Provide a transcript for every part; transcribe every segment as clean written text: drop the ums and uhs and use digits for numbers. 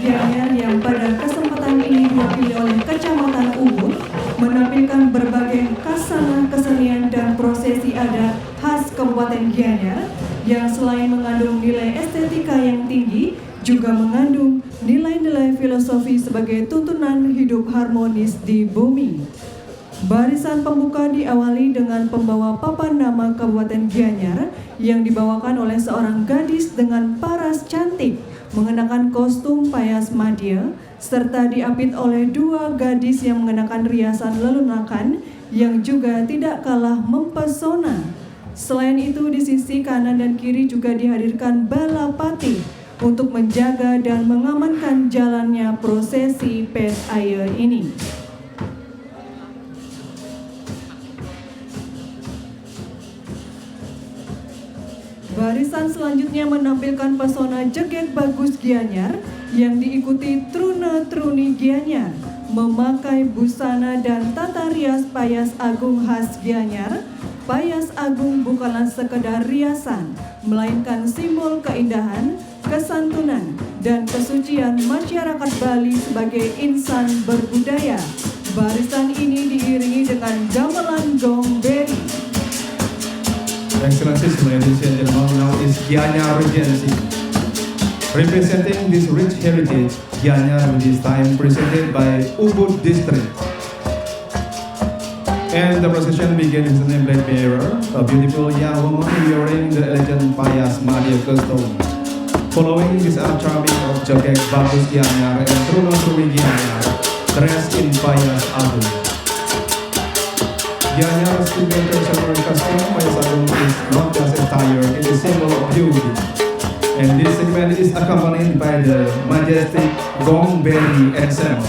Gianyar yang pada kesempatan ini diwakili oleh Kecamatan Ubud menampilkan berbagai kasana kesenian dan prosesi adat khas Kabupaten Gianyar yang selain mengandung nilai estetika yang tinggi, juga mengandung nilai-nilai filosofi sebagai tuntunan hidup harmonis di bumi. Barisan pembuka diawali dengan pembawa papan nama Kabupaten Gianyar yang dibawakan oleh seorang gadis dengan paras cantik mengenakan kostum payas madya serta diapit oleh dua gadis yang mengenakan riasan lelunakan yang juga tidak kalah mempesona. Selain itu di sisi kanan dan kiri juga dihadirkan balapati untuk menjaga dan mengamankan jalannya prosesi pet air ini. Barisan selanjutnya menampilkan pesona Jeget Bagus Gianyar yang diikuti Truna-Truni Gianyar memakai busana dan tata rias payas agung khas Gianyar. Payas agung bukanlah sekedar riasan, melainkan simbol keindahan, kesantunan, dan kesucian masyarakat Bali sebagai insan berbudaya. Barisan ini diiringi dengan gamelan gong beri. Excellencies, ladies and gentlemen, now is Gianyar Regency. Representing this rich heritage, Gianyar this time presented by Ubud District. And the procession begins with an emblem bearer, a beautiful young woman wearing the elegant payas madya costume. Following this charming of Jeget Bagus Gianyar and Truna-Truni Gianyar, dressed in payas agung. Gianyar's signature summer costume payas agung is not just attire, it is a symbol of beauty. And this segment is accompanied by the majestic gong beri ensemble.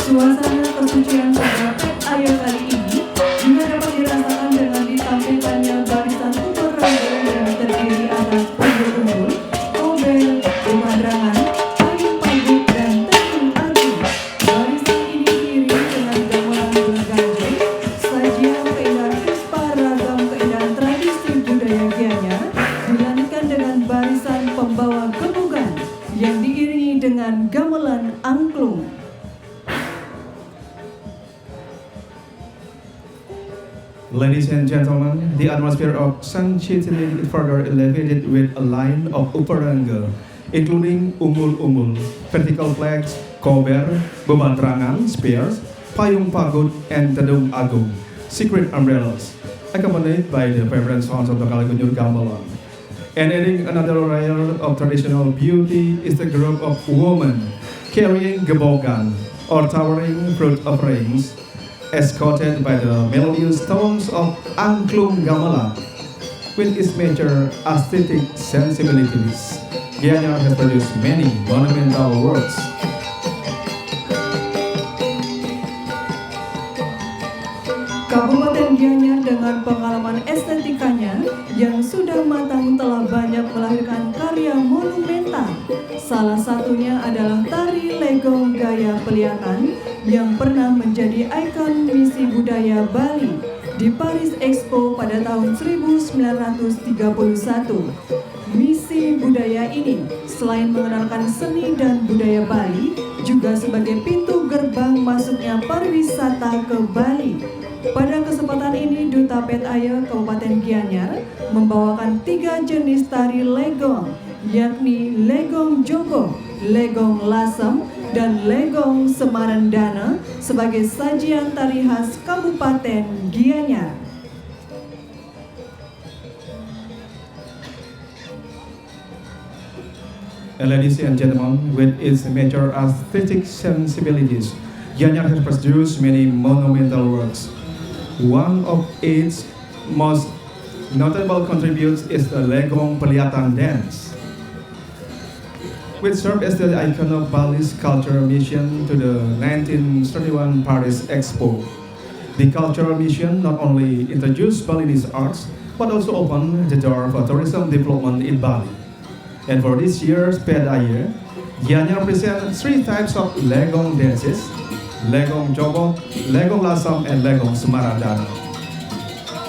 Suasana kesucian pada pet air kali ini juga dapat dirasakan dengan ditampilkannya barisan upacara yang terdiri atas umbul-umbul, obel, pemandangan, payung-payung, dan tenun agung. Barisan ini diiringi dengan gamelan berganjeng, sajian keindahan puspa ragam keindahan tradisi budaya Gianyar dilanjutkan dengan barisan pembawa gemugan yang diiringi dengan gamelan angklung. Ladies and gentlemen, the atmosphere of Sanchitili is further elevated with a line of uparanga, including umul-umul, vertical flags, kober, bebantrangan, spears, payung pagut, and tedung agung, secret umbrellas, accompanied by the vibrant sounds of the Kalagunyur gamelan. And adding another layer of traditional beauty is the group of women carrying gebogan, or towering fruit offerings, escorted by the melodious tones of angklung gamelan. With its major aesthetic sensibilities, Gianyar has produced many monumental works. Kabupaten Gianyar dengan pengalaman estetikanya yang sudah matang telah banyak melahirkan karya monumental. Salah satunya adalah tari legong gaya Peliakan yang pernah menjadi ikon misi budaya Bali di Paris Expo pada tahun 1931. Misi budaya ini selain mengenalkan seni dan budaya Bali, juga sebagai pintu gerbang masuknya pariwisata ke Bali. Pada kesempatan ini, Duta Pet Air Kabupaten Gianyar membawakan 3 jenis tari legong, yakni legong jogo, legong lasem, dan legong semarendana sebagai sajian tari khas Kabupaten Gianyar. Ladies and gentlemen, with its major aesthetic sensibilities, Gianyar has produced many monumental works. One of its most notable contributes is the Legong Peliatan dance, which served as the icon of Bali's cultural mission to the 1931 Paris Expo. The cultural mission not only introduced Balinese arts, but also opened the door for tourism development in Bali. And for this year's Pet Air, Gianyar presents 3 types of Legong dances: Legong Jogo, Legong Lasam, and Legong Semarandana.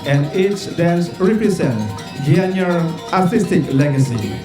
and each dance represents Gianyar artistic legacy.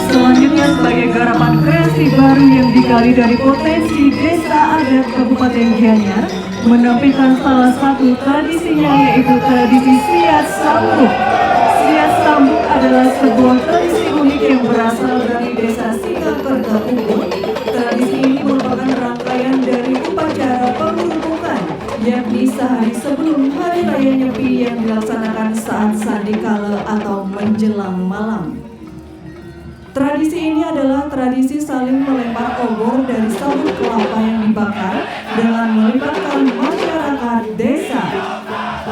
Selanjutnya sebagai garapan kreasi baru yang digali dari potensi desa adat Kabupaten Gianyar, menampilkan salah satu tradisinya yaitu tradisi Siat Sambuk. Siat Sambuk adalah sebuah tradisi unik yang berasal dari desa Singakerta Ubud. Tradisi ini merupakan rangkaian dari upacara pengerubukan, yakni sehari sebelum Hari Raya Nyepi yang dilaksanakan saat sandikala atau menjelang malam. Tradisi ini adalah tradisi saling melempar obor dari sabut kelapa yang dibakar dengan melibatkan masyarakat desa.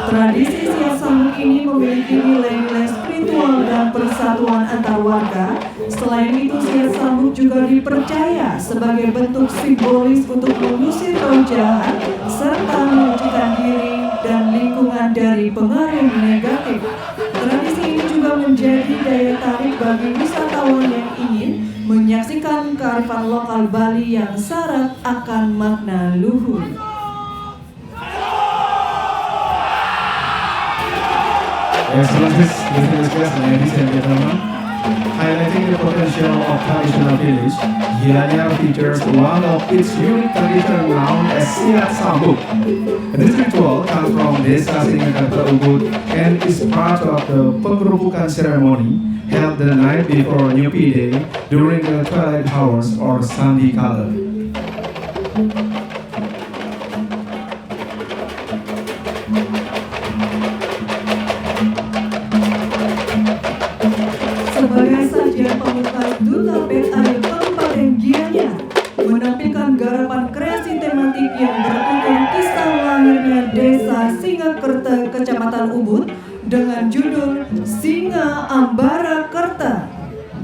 Tradisi Siat Sambuk ini memiliki nilai-nilai spiritual dan persatuan antar warga. Selain itu, Siat Sambuk juga dipercaya sebagai bentuk simbolis untuk mengusir roh jahat serta menyucikan diri dan lingkungan dari pengaruh negatif. Tradisi ini juga menjadi daya tarik bagi wisatawan yang ingin menyaksikan kearifan lokal Bali yang syarat akan makna luhur. Excellencies, distinguished guests, ladies and gentlemen, highlighting the potential of traditional village, Gianyar features one of its unique tradition known as Siat Sambuk. This ritual comes from Desa Singakerta Ubud and is part of the pengerubukan ceremony held the night before Nyepi Day during the twilight hours or sandikala. Sebagai sajian pembuka Duta Band Air Kabupaten Gianyar menampilkan garapan kreasi tematik yang bertutur kisah lahirnya Desa Singakerta Kecamatan Ubud dengan judul Singa Ambara Kerta.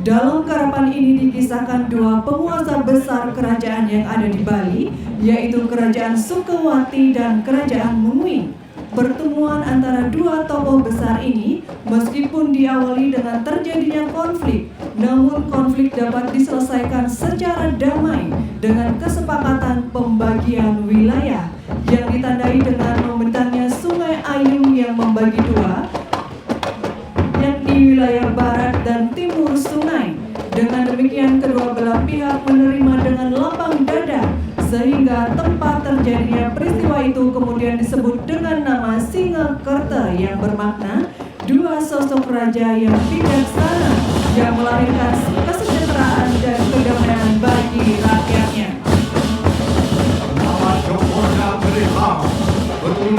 Dalam garapan ini dikisahkan dua penguasa besar kerajaan yang ada di Bali, yaitu Kerajaan Sukawati dan Kerajaan Mengui. Pertemuan antara dua tokoh besar ini meskipun diawali dengan terjadinya konflik, namun konflik dapat diselesaikan secara damai dengan kesepakatan pembagian wilayah yang ditandai dengan membentangnya Sungai Ayung yang membagi dua, yakni wilayah barat dan timur sungai. Dengan demikian kedua belah pihak menerima dengan lapang dada, sehingga tempat terjadinya peristiwa itu kemudian disebut dengan nama Singakerta yang bermakna dua sosok raja yang bijaksana yang melahirkan kesejahteraan dan kedamaian bagi rakyatnya. Nama Jokowi beri hak, betul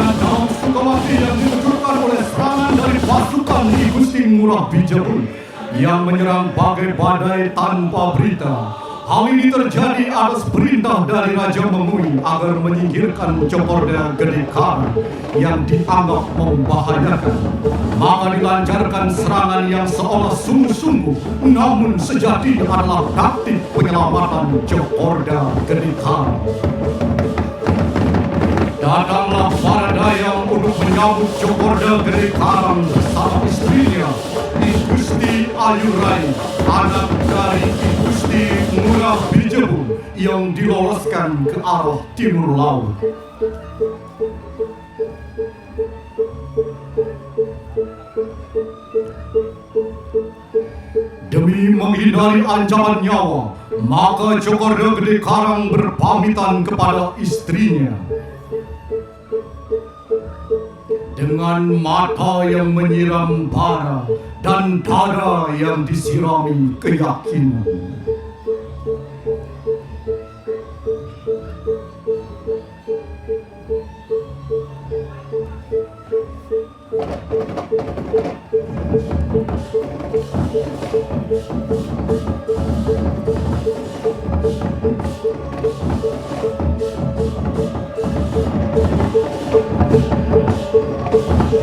Sukamati yang ditujukan oleh serangan dari pasukan Ki Gusti Ngurah Bijabun yang menyerang bagai badai tanpa berita. Hal ini terjadi atas perintah dari Raja Memui agar menyingkirkan Cokorda Gede Karang yang dianggap membahayakan. Maka dilancarkan serangan yang seolah sungguh-sungguh, namun sejati adalah taktik penyelamatan Cokorda Gede Karang. Datanglah para dayang untuk menyambut Cokorda Gede Karang bersama istrinya, Ki Gusti Ayurai, anak dari Ki Gusti Ngurah Bijabun yang diloloskan ke arah timur laut. Demi menghindari ancaman nyawa, maka Cokorda Gede Karang berpamitan kepada istrinya. Dengan mata yang menyiram bara dan dada yang disirami keyakinan.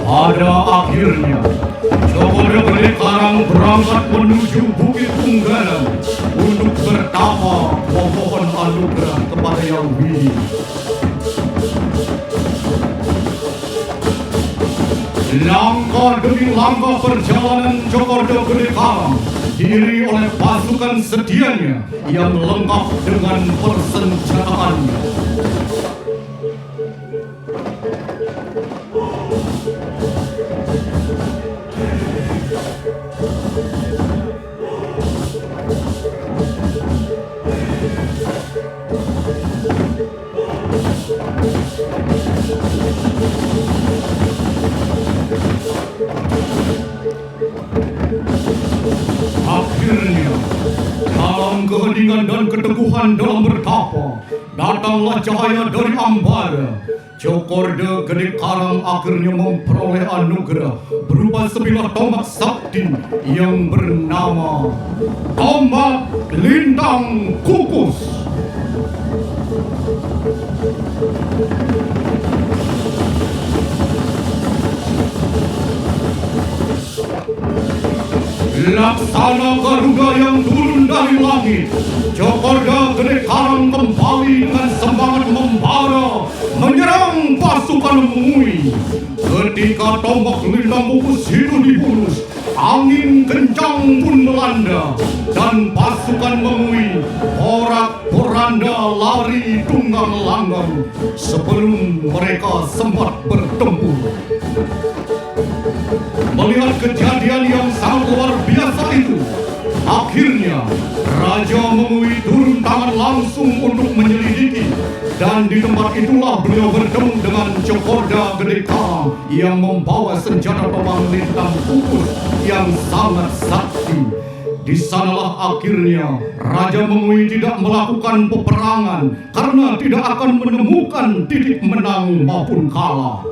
Pada akhirnya, Cokorda Gede Karang berangkat menuju Bukit Tunggalan untuk bertapa memohon anugerah kepada Yang Widi. Langkah demi langkah perjalanan Cokorda Gede Karang diiringi oleh pasukan setianya yang lengkap dengan persenjataannya. Akhirnya, dalam keheningan dan keteguhan dalam bertapa, datanglah cahaya dari Ambara. Cokorda Gede Karang akhirnya memperoleh anugerah berupa sebilah tombak sakti yang bernama Tombak Lintang Kukus. Laksana Garuda yang turun dari langit, Cokorda Gede Karang kembali dengan semangat membara menyerang pasukan Memui. Ketika tombak lintang kukus itu dibunus, angin kencang pun melanda dan pasukan Memui porak-poranda lari tunggang langgang sebelum mereka sempat bertempur. Melihat kejadian yang sangat luar biasa itu, akhirnya Raja Memui turun tangan langsung untuk menyelidiki, dan di tempat itulah beliau bertemu dengan Cokorda Gede Karang yang membawa senjata tombak lintang kukus yang sangat sakti. Di sanalah akhirnya Raja Memui tidak melakukan peperangan karena tidak akan menemukan titik menang maupun kalah.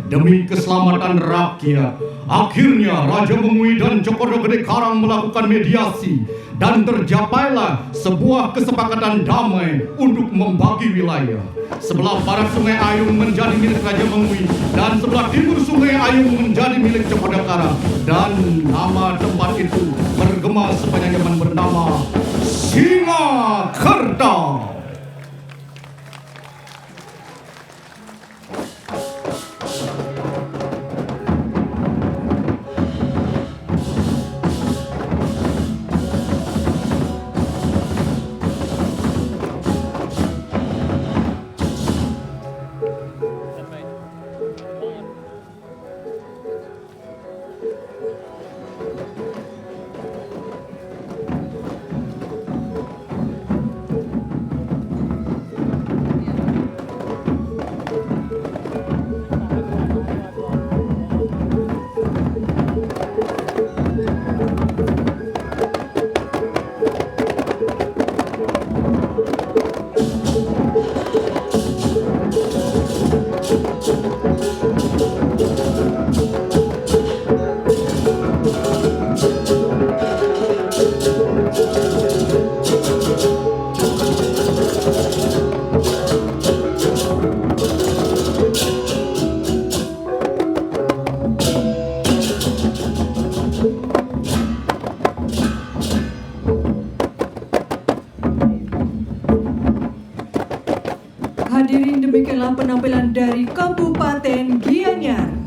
Demi keselamatan rakyat, akhirnya Raja Memui dan Cokorda Gede Karang melakukan mediasi dan tercapailah sebuah kesepakatan damai untuk membagi wilayah. Sebelah barat Sungai Ayung menjadi milik Raja Memui dan sebelah timur Sungai Ayung menjadi milik Cokorda Karang, dan nama tempat itu bergema sepanjang zaman bernama Singakerta. Hadirin, demikianlah penampilan dari Kabupaten Gianyar.